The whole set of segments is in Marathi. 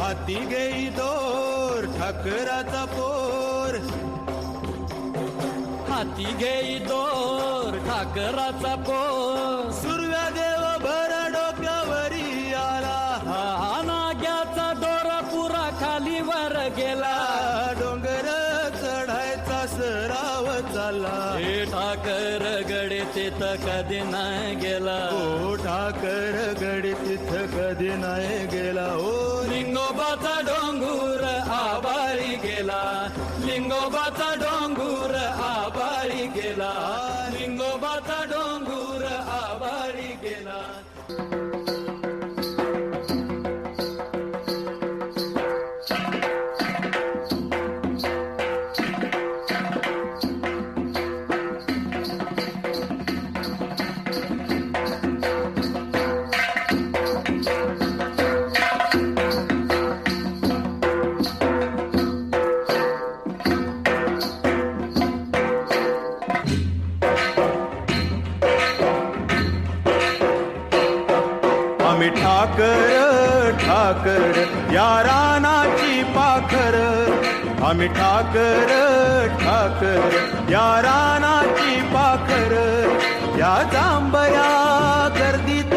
हाती घेई दोर ठाकराचा पोर, हाती घेई दोर ठाकराचा पोर, सुरव्या देव भर डोक्यावरी आला, हा नाग्याचा दोरा पुरा खाली वर गेला, डोंगर चढायचा सराव चालला, हे ठाकर गडे तिथं कधी नाही गेला, ओ ठाकर गडी तिथं कधी नाही गेला, ओ लिंगोबाचा डोंगूर आबाळी गेला, लिंगोबाचा डोंगूर आबाळी गेला, लिंगोबाचा डोंगूर आबाळी गेला. आम्ही ठाकर ठाकर या रानाची पाखर, आम्ही ठाकर ठाकर या रानाची पाखर, या जांभया गर्दीत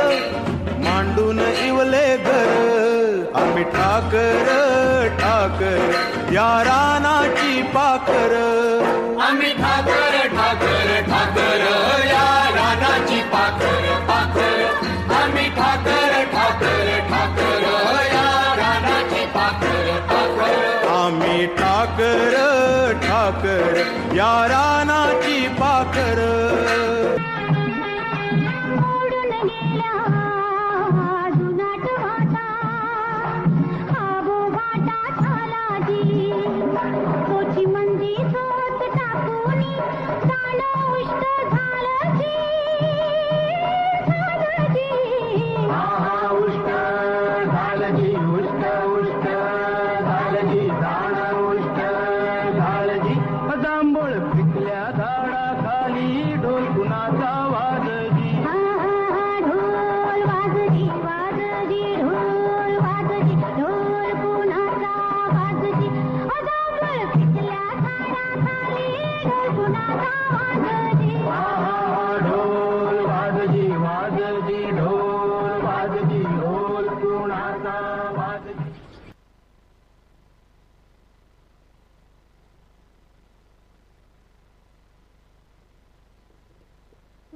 मांडून इवले घर, आम्ही ठाकर ठाकर या रानाची पाखर, आम्ही ठाकर ठाकर ठाकर या रानाची पाखर पाखर, आम्ही ठाकर ठाकर ठाकर या रानाची पाखर पाखर, आम्ही ठाकर ठाकर या रानाची पाखर.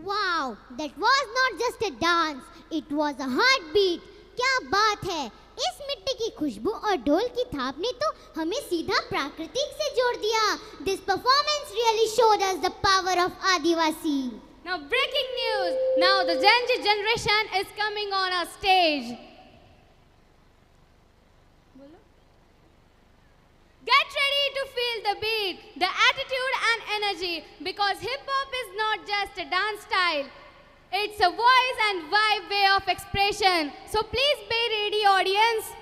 Wow, that was not just a dance, it was a heartbeat. क्या बात है, इस मिट्टी की खुशबू और ढोल की थाप ने तो हमें सीधा प्राकृतिक से जोड़ दिया. This performance really showed us the power of Adivasi. Now breaking news, now the Gen Z generation is coming on our stage. Get ready to feel the beat, the attitude and energy, because hip-hop is not just a dance style. It's a voice and vibe way of expression. So please be ready, audience.